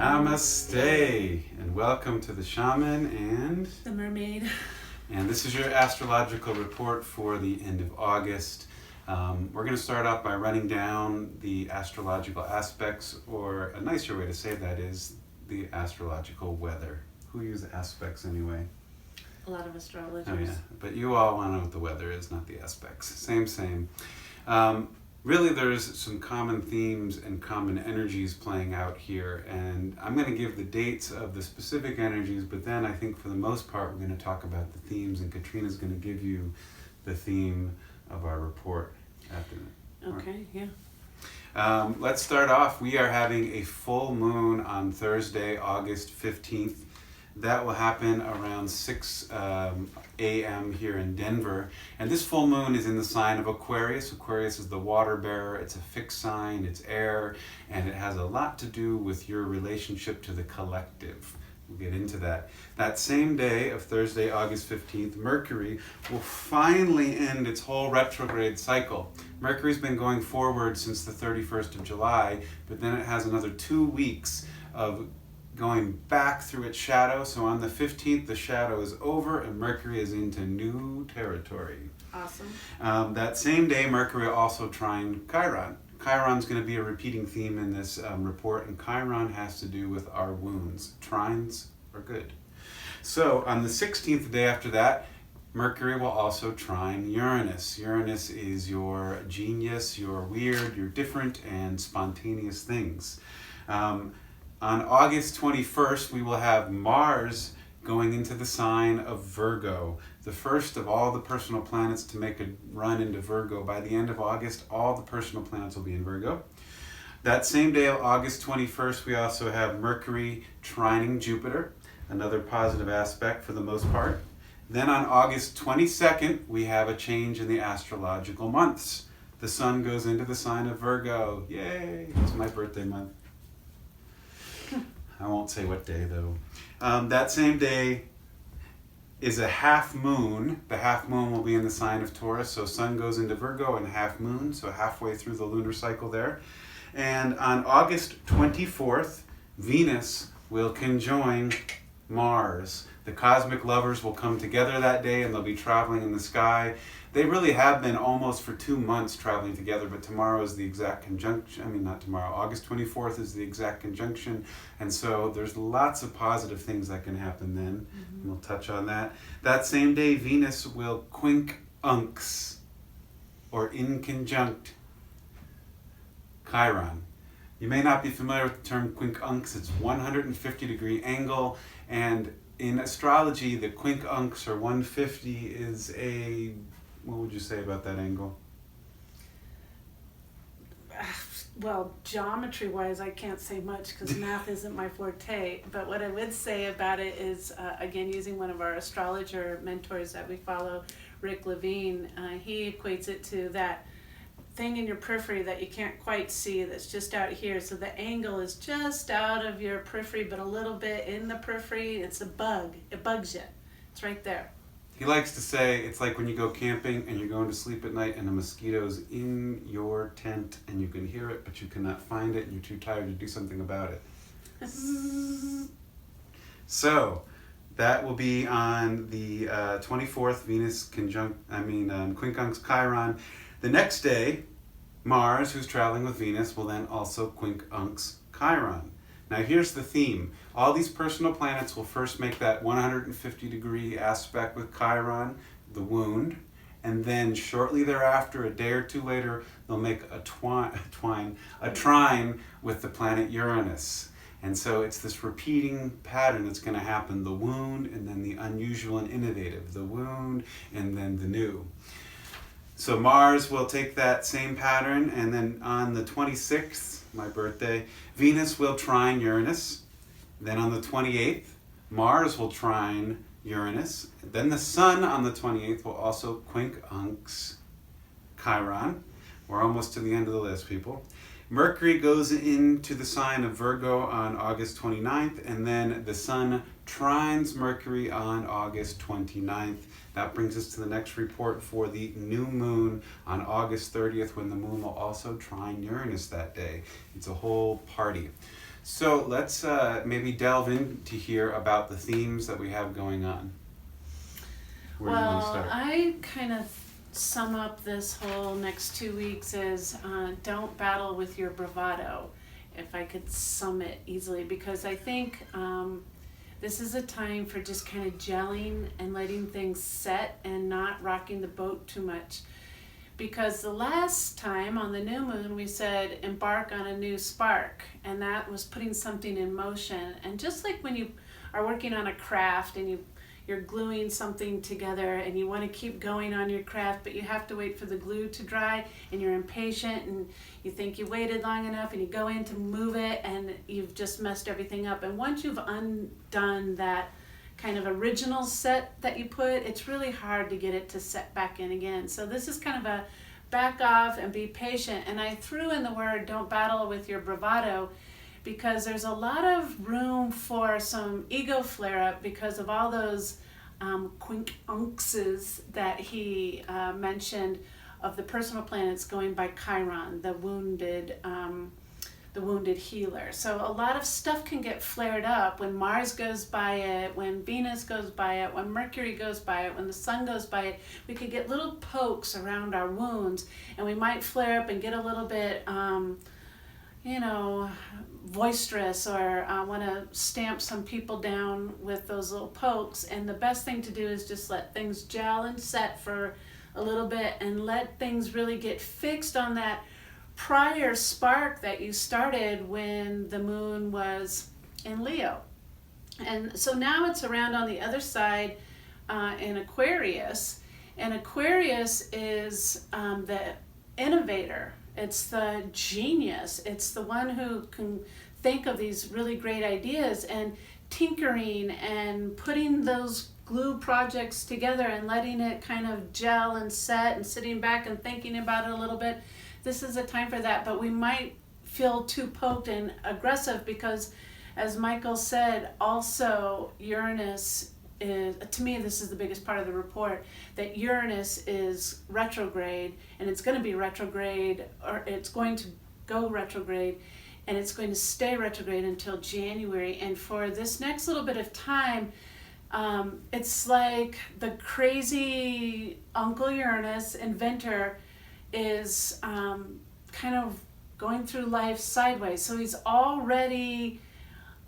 Namaste, and welcome to the Shaman and The Mermaid. And this is your astrological report for the end of August. We're going to start off by running down the astrological aspects, or a nicer way to say that is the astrological weather. Who use aspects anyway? A lot of astrologers. Oh yeah, but you all want to know what the weather is, not the aspects. Same. Really, there's some common themes and common energies playing out here, and I'm going to give the dates of the specific energies, but then I think for the most part we're going to talk about the themes, and Katrina's going to give you the theme of our report after that. Okay, yeah. Let's start off. We are having a full moon on Thursday, August 15th. That will happen around 6 a.m. here in Denver. And this full moon is in the sign of Aquarius. Aquarius is the water bearer. It's a fixed sign, it's air, and it has a lot to do with your relationship to the collective. We'll get into that. That same day of Thursday, August 15th, Mercury will finally end its whole retrograde cycle. Mercury's been going forward since the 31st of July, but then it has another 2 weeks of going back through its shadow. So on the 15th, the shadow is over and Mercury is into new territory. Awesome. That same day, Mercury will also trine Chiron. Chiron's going to be a repeating theme in this report, and Chiron has to do with our wounds. Trines are good. So on the 16th, the day after that, Mercury will also trine Uranus. Uranus is your genius, your weird, your different, and spontaneous things. On August 21st, we will have Mars going into the sign of Virgo, the first of all the personal planets to make a run into Virgo. By the end of August, all the personal planets will be in Virgo. That same day, August 21st, we also have Mercury trining Jupiter, another positive aspect for the most part. Then on August 22nd, we have a change in the astrological months. The sun goes into the sign of Virgo. Yay! It's my birthday month. I won't say what day though. That same day is a half moon. The half moon will be in the sign of Taurus. So sun goes into Virgo and half moon, so halfway through the lunar cycle there. And on August 24th, Venus will conjoin Mars. The cosmic lovers will come together that day and they'll be traveling in the sky. They really have been almost for 2 months traveling together, but tomorrow is the exact conjunction. Not tomorrow. August 24th is the exact conjunction. And so there's lots of positive things that can happen then. And we'll touch on that. That same day, Venus will quincunx, or in conjunct, Chiron. You may not be familiar with the term quincunx. It's 150-degree angle, and in astrology, the quincunx, or 150, is a... What would you say about that angle? Well, geometry-wise, I can't say much because math isn't my forte. But what I would say about it is, again, using one of our astrologer mentors that we follow, Rick Levine, he equates it to that thing in your periphery that you can't quite see that's just out here. So the angle is just out of your periphery, but a little bit in the periphery. It's a bug. It bugs you. It's right there. He likes to say it's like when you go camping and you're going to sleep at night and a mosquito's in your tent and you can hear it, but you cannot find it and you're too tired to do something about it. So that will be on the 24th, Venus quincunx Chiron. The next day, Mars, who's traveling with Venus, will then also quincunx Chiron. Now here's the theme. All these personal planets will first make that 150-degree aspect with Chiron, the wound, and then shortly thereafter, a day or two later, they'll make a trine with the planet Uranus. And so it's this repeating pattern that's going to happen. The wound, and then the unusual and innovative. The wound, and then the new. So Mars will take that same pattern, and then on the 26th, my birthday, Venus will trine Uranus. Then on the 28th, Mars will trine Uranus. Then the Sun on the 28th will also quincunx Chiron. We're almost to the end of the list, people. Mercury goes into the sign of Virgo on August 29th, and then the Sun trines Mercury on August 29th. That brings us to the next report for the new moon on August 30th, when the moon will also trine Uranus that day. It's a whole party. So let's maybe delve into here about the themes that we have going on. Where do you want to start? I kind of sum up this whole next 2 weeks as don't battle with your bravado, if I could sum it easily, because I think this is a time for just kind of gelling and letting things set and not rocking the boat too much. Because the last time on the new moon we said embark on a new spark, and that was putting something in motion. And just like when you are working on a craft and you're gluing something together and you want to keep going on your craft, but you have to wait for the glue to dry and you're impatient and you think you waited long enough and you go in to move it and you've just messed everything up. And once you've undone that kind of original set that you put, it's really hard to get it to set back in again. So this is kind of a back off and be patient. And I threw in the word don't battle with your bravado, because there's a lot of room for some ego flare-up because of all those quincunxes that he mentioned of the personal planets going by Chiron, the wounded healer. So a lot of stuff can get flared up when Mars goes by it, when Venus goes by it, when Mercury goes by it, when the sun goes by it. We could get little pokes around our wounds, and we might flare up and get a little bit boisterous, or want to stamp some people down with those little pokes. And the best thing to do is just let things gel and set for a little bit and let things really get fixed on that prior spark that you started when the moon was in Leo. And so now it's around on the other side in Aquarius, and Aquarius is the innovator. It's the genius. It's the one who can think of these really great ideas and tinkering and putting those glue projects together and letting it kind of gel and set and sitting back and thinking about it a little bit. This is a time for that, but we might feel too poked and aggressive because, as Michael said, also Uranus is, to me this is the biggest part of the report, that Uranus is retrograde, and it's going to be retrograde, or it's going to go retrograde, and it's going to stay retrograde until January. And for this next little bit of time, it's like the crazy Uncle Uranus, inventor, is kind of going through life sideways. So he's already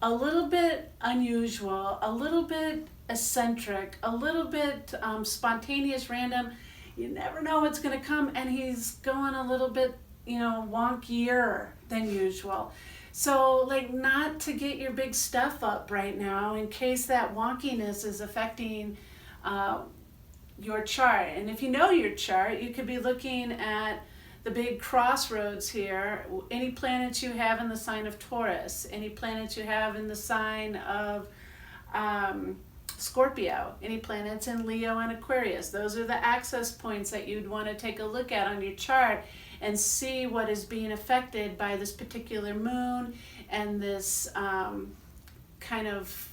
a little bit unusual, a little bit eccentric, a little bit spontaneous, random. You never know what's going to come, and he's going a little bit, wonkier than usual. So, not to get your big stuff up right now in case that wonkiness is affecting your chart. And if you know your chart, you could be looking at the big crossroads here. Any planets you have in the sign of Taurus, any planets you have in the sign of Scorpio, any planets in Leo and Aquarius. Those are the access points that you'd want to take a look at on your chart and see what is being affected by this particular moon and this kind of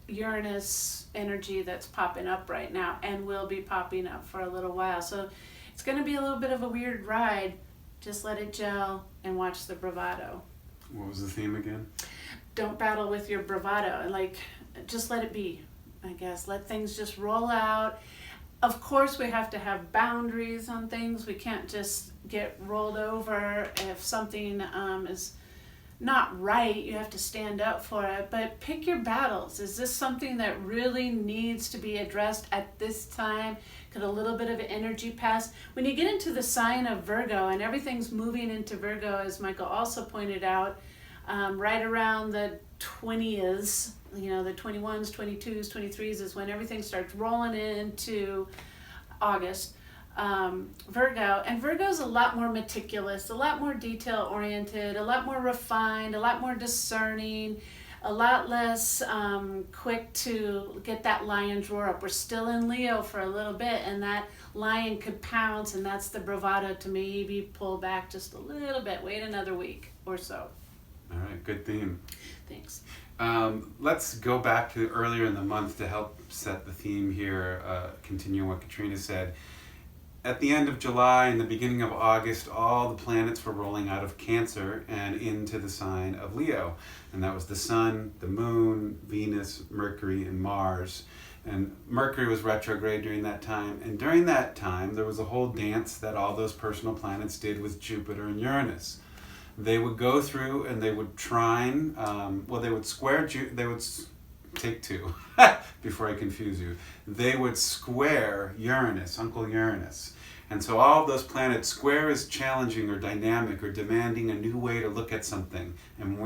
Uranus energy that's popping up right now and will be popping up for a little while. So it's going to be a little bit of a weird ride. Just let it gel and watch the bravado. What was the theme again? Don't battle with your bravado. Just let it be, I guess. Let things just roll out. Of course, we have to have boundaries on things. We can't just get rolled over if something is not right. You have to stand up for it. But pick your battles. Is this something that really needs to be addressed at this time? Could a little bit of energy pass? When you get into the sign of Virgo, and everything's moving into Virgo, as Michael also pointed out, right around the 20s, the 21s, 22s, 23s is when everything starts rolling into August. Virgo, and Virgo's a lot more meticulous, a lot more detail oriented, a lot more refined, a lot more discerning, a lot less quick to get that lion's roar up. We're still in Leo for a little bit, and that lion could pounce, and that's the bravado to maybe pull back just a little bit, wait another week or so. All right, good theme. Thanks. Let's go back to earlier in the month to help set the theme here, continue what Katrina said. at the end of July and the beginning of August, all the planets were rolling out of Cancer and into the sign of Leo. And that was the Sun, the Moon, Venus, Mercury, and Mars. And Mercury was retrograde during that time. And during that time, there was a whole dance that all those personal planets did with Jupiter and Uranus. They would go through and they would trine, they would square, take two, before I confuse you. They would square Uranus, Uncle Uranus. And so all of those planets, square is challenging or dynamic or demanding a new way to look at something. And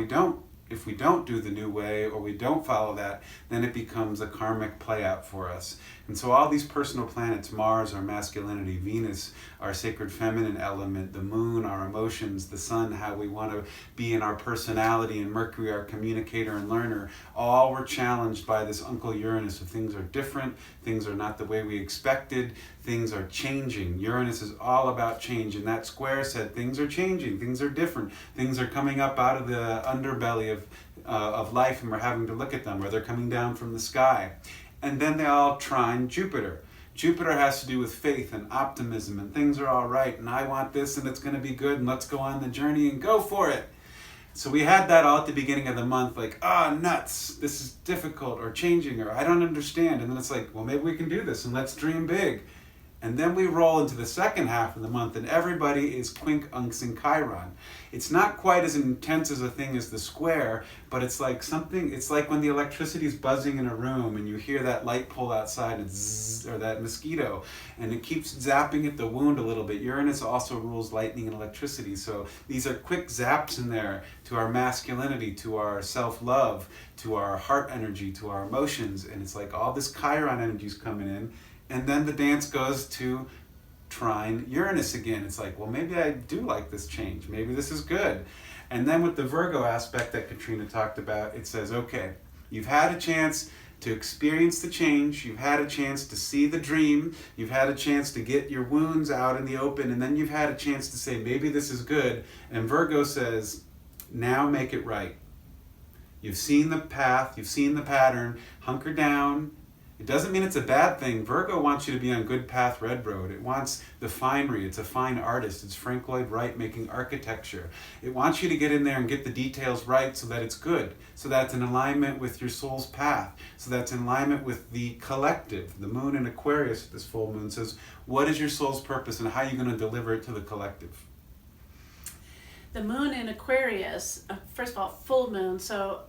if we don't do the new way or we don't follow that, then it becomes a karmic play out for us. And so all these personal planets, Mars, our masculinity, Venus, our sacred feminine element, the moon, our emotions, the sun, how we want to be in our personality, and Mercury, our communicator and learner, all were challenged by this Uncle Uranus. So things are different, things are not the way we expected, things are changing. Uranus is all about change, and that square said things are changing, things are different, things are coming up out of the underbelly of life, and we're having to look at them, or they're coming down from the sky. And then they all trine Jupiter. Jupiter has to do with faith and optimism, and things are all right, and I want this, and it's going to be good, and let's go on the journey and go for it. So we had that all at the beginning of the month, like, nuts, this is difficult or changing, or I don't understand. And then it's like, well, maybe we can do this, and let's dream big. And then we roll into the second half of the month, and everybody is Quincunx Chiron. It's not quite as intense as a thing as the square, but it's like when the electricity is buzzing in a room and you hear that light pole outside, and zzz, or that mosquito, and it keeps zapping at the wound a little bit. Uranus also rules lightning and electricity, so these are quick zaps in there to our masculinity, to our self-love, to our heart energy, to our emotions, and it's like all this Chiron energy is coming in. And then the dance goes to trine Uranus again. It's like, well, maybe I do like this change. Maybe this is good. And then with the Virgo aspect that Katrina talked about, it says, okay, you've had a chance to experience the change. You've had a chance to see the dream. You've had a chance to get your wounds out in the open. And then you've had a chance to say, maybe this is good. And Virgo says, now make it right. You've seen the path. You've seen the pattern. Hunker down. It doesn't mean it's a bad thing. Virgo wants you to be on good path, red road. It wants the finery. It's a fine artist. It's Frank Lloyd Wright making architecture. It wants you to get in there and get the details right so that it's good, so that it's in alignment with your soul's path, so that's in alignment with the collective. The moon in Aquarius, this full moon, says, what is your soul's purpose and how are you going to deliver it to the collective? The moon in Aquarius, first of all, full moon, so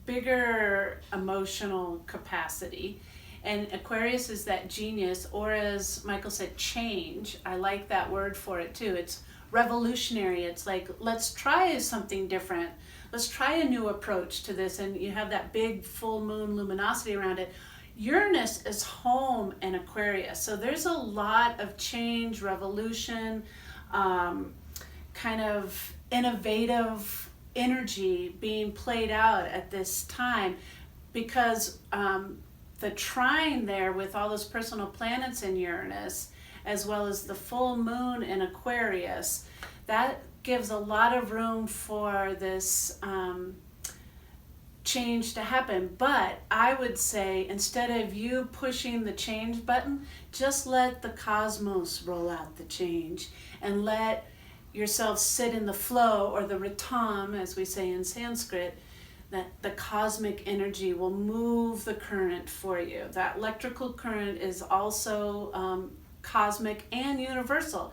bigger emotional capacity. And Aquarius is that genius, or as Michael said, change. I like that word for it too. It's revolutionary. It's like, let's try something different. Let's try a new approach to this. And you have that big full moon luminosity around it. Uranus is home in Aquarius. So there's a lot of change, revolution, kind of innovative energy being played out at this time, because the trine there with all those personal planets in Uranus, as well as the full moon in Aquarius, that gives a lot of room for this change to happen. But I would say, instead of you pushing the change button, just let the cosmos roll out the change and let yourself sit in the flow, or the ritam, as we say in Sanskrit, that the cosmic energy will move the current for you. That electrical current is also cosmic and universal.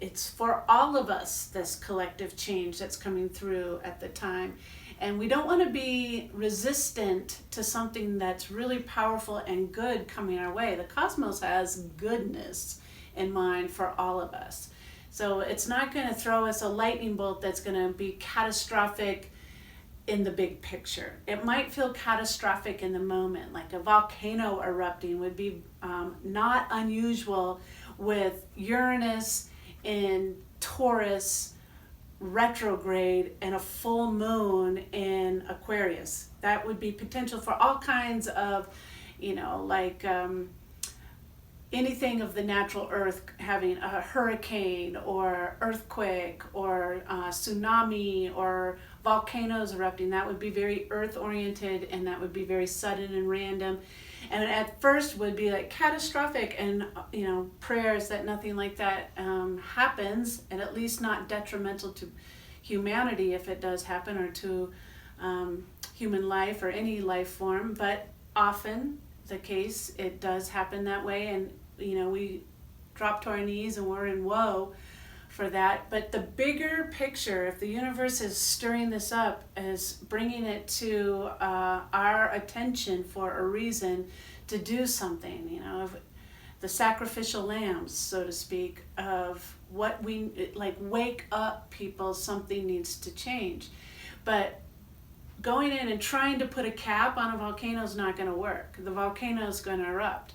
It's for all of us, this collective change that's coming through at the time. And we don't want to be resistant to something that's really powerful and good coming our way. The cosmos has goodness in mind for all of us. So it's not going to throw us a lightning bolt that's going to be catastrophic in the big picture. It might feel catastrophic in the moment, like a volcano erupting would be not unusual with Uranus in Taurus retrograde and a full moon in Aquarius. That would be potential for all kinds of, anything of the natural earth having a hurricane or earthquake or tsunami or volcanoes erupting. That would be very earth oriented, and that would be very sudden and random. And at first would be like catastrophic, and prayers that nothing like that happens, and at least not detrimental to humanity if it does happen, or to human life or any life form. But often the case, it does happen that way, and we drop to our knees and we're in woe for that. But the bigger picture, if the universe is stirring this up, is bringing it to our attention for a reason to do something, of the sacrificial lambs, so to speak, of what we, like, wake up people, something needs to change. But going in and trying to put a cap on a volcano is not going to work. The volcano is going to erupt.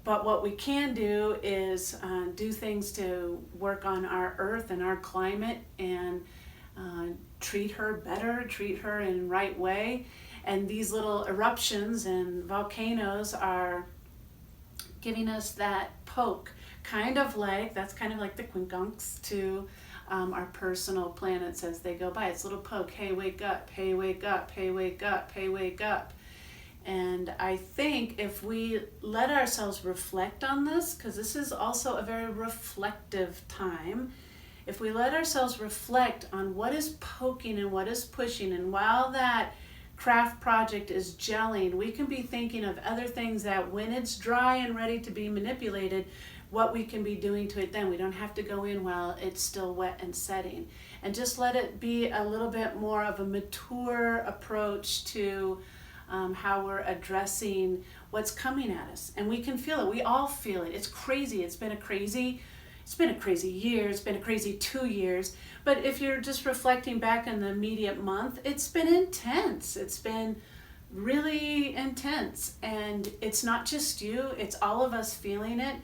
But what we can do is do things to work on our earth and our climate, and treat her better, treat her in the right way. And these little eruptions and volcanoes are giving us that poke, that's kind of like the quincunx to our personal planets as they go by. It's a little poke, hey, wake up, hey, wake up, hey, wake up, hey, wake up. And I think if we let ourselves reflect on this, because this is also a very reflective time, if we let ourselves reflect on what is poking and what is pushing, and while that craft project is gelling, we can be thinking of other things that when it's dry and ready to be manipulated, what we can be doing to it then. We don't have to go in while it's still wet and setting. And just let it be a little bit more of a mature approach to how we're addressing what's coming at us. And we can feel it. We all feel it. It's crazy. It's been a crazy year. It's been a crazy 2 years. But if you're just reflecting back on the immediate month, it's been intense. It's been really intense. And it's not just you, it's all of us feeling it.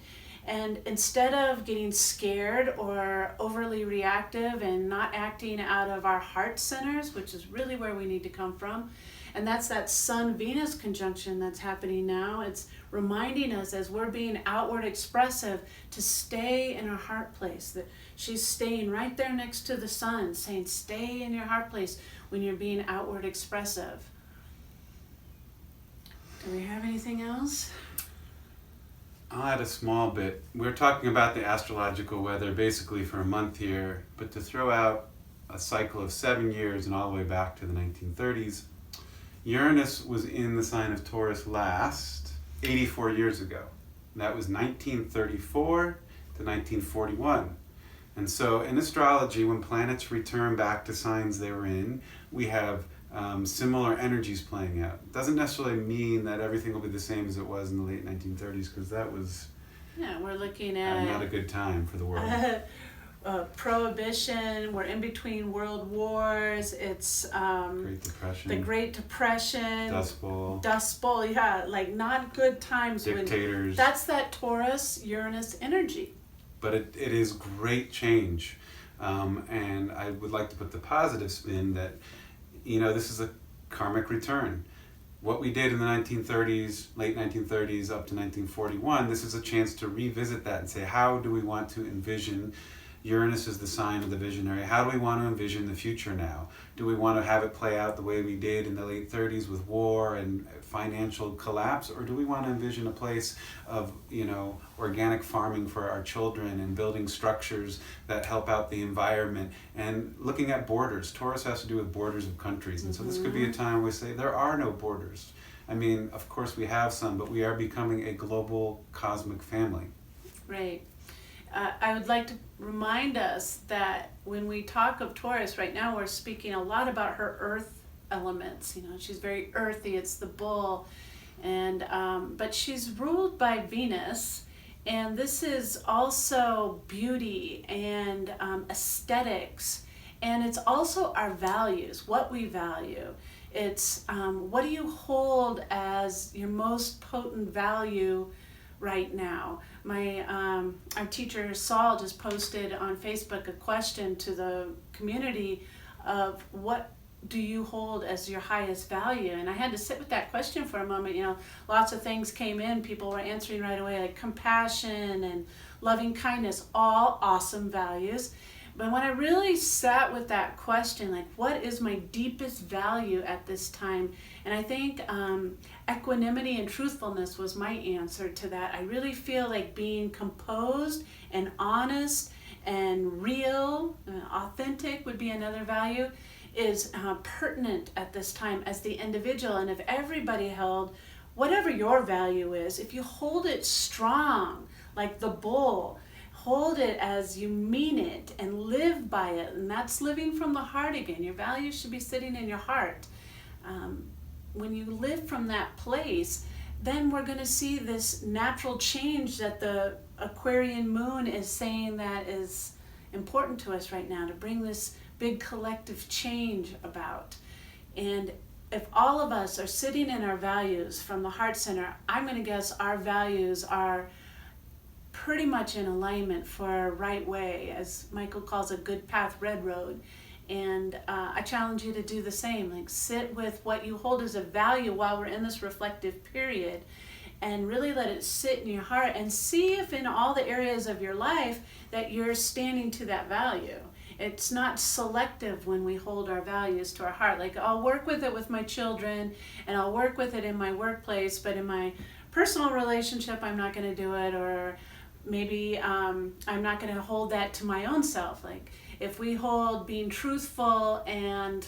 And instead of getting scared or overly reactive and not acting out of our heart centers, which is really where we need to come from, and that's that Sun-Venus conjunction that's happening now. It's reminding us, as we're being outward expressive, to stay in our heart place. That she's staying right there next to the sun, saying stay in your heart place when you're being outward expressive. Do we have anything else? I'll add a small bit. We're talking about the astrological weather basically for a month here, but to throw out a cycle of 7 years and all the way back to the 1930s, Uranus was in the sign of Taurus last 84 years ago. That was 1934 to 1941. And so in astrology, when planets return back to signs they were in, we have similar energies playing out. It doesn't necessarily mean that everything will be the same as it was in the late 1930s, because that was we're looking at not a good time for the world. Prohibition, we're in between world wars, it's Great Depression. the Great Depression, Dust Bowl, like not good times. dictators. That's that Taurus Uranus energy. But it is great change. And I would like to put the positive spin that, this is a karmic return. What we did in the 1930s, late 1930s up to 1941, this is a chance to revisit that and say, how do we want to envision? Uranus is the sign of the visionary. How do we want to envision the future now? Do we want to have it play out the way we did in the late 30s with war and financial collapse? Or do we want to envision a place of, organic farming for our children and building structures that help out the environment and looking at borders? Taurus has to do with borders of countries. And so this could be a time where we say there are no borders. I mean, of course we have some, but we are becoming a global cosmic family. Right. I would like to remind us that when we talk of Taurus right now, we're speaking a lot about her earth elements. She's very earthy. It's the bull, and but she's ruled by Venus, and this is also beauty and aesthetics, and it's also our values, what we value. It's what do you hold as your most potent value right now? Our teacher Saul just posted on Facebook a question to the community of what do you hold as your highest value? And I had to sit with that question for a moment. Lots of things came in. People were answering right away, like compassion and loving kindness, all awesome values. But when I really sat with that question, like, what is my deepest value at this time? And I think equanimity and truthfulness was my answer to that. I really feel like being composed and honest and real, authentic would be another value, is pertinent at this time as the individual. And if everybody held whatever your value is, if you hold it strong, like the bull, hold it as you mean it and live by it, and that's living from the heart again. Your values should be sitting in your heart. When you live from that place, then we're going to see this natural change that the Aquarian moon is saying that is important to us right now, to bring this big collective change about. And if all of us are sitting in our values from the heart center, I'm going to guess our values are pretty much in alignment for a right way, as Michael calls a good path, red road. And I challenge you to do the same. Like, sit with what you hold as a value while we're in this reflective period, and really let it sit in your heart and see if in all the areas of your life that you're standing to that value. It's not selective when we hold our values to our heart. Like, I'll work with it with my children and I'll work with it in my workplace, but in my personal relationship, I'm not going to do it. Or maybe I'm not going to hold that to my own self. Like, if we hold being truthful and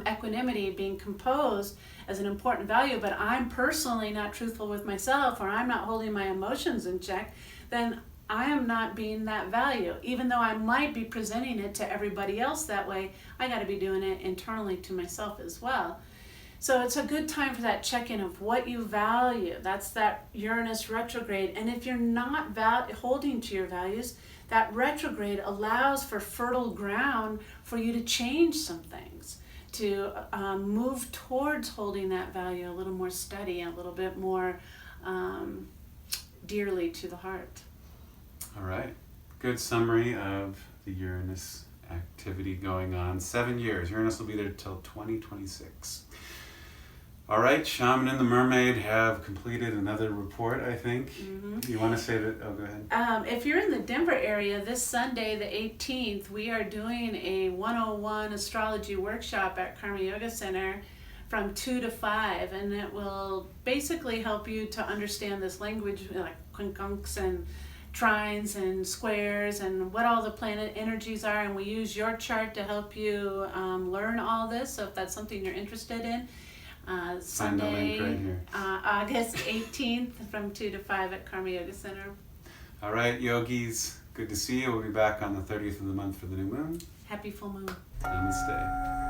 equanimity, being composed as an important value, but I'm personally not truthful with myself, or I'm not holding my emotions in check, then I am not being that value. Even though I might be presenting it to everybody else that way, I got to be doing it internally to myself as well. So it's a good time for that check-in of what you value. That's that Uranus retrograde. And if you're not holding to your values, that retrograde allows for fertile ground for you to change some things, to move towards holding that value a little more steady, a little bit more dearly to the heart. All right. Good summary of the Uranus activity going on. 7 years. Uranus will be there till 2026. All right, Shaman and the Mermaid have completed another report, I think. Mm-hmm. You want to say that? Oh, go ahead. If you're in the Denver area, this Sunday, the 18th, we are doing a 101 astrology workshop at Karma Yoga Center from 2 to 5, and it will basically help you to understand this language, like Quincunx and trines and squares and what all the planet energies are, and we use your chart to help you learn all this. So if that's something you're interested in, Sunday, right here. August 18th from 2 to 5 at Karma Yoga Center. All right, yogis, good to see you. We'll be back on the 30th of the month for the new moon. Happy full moon. Namaste.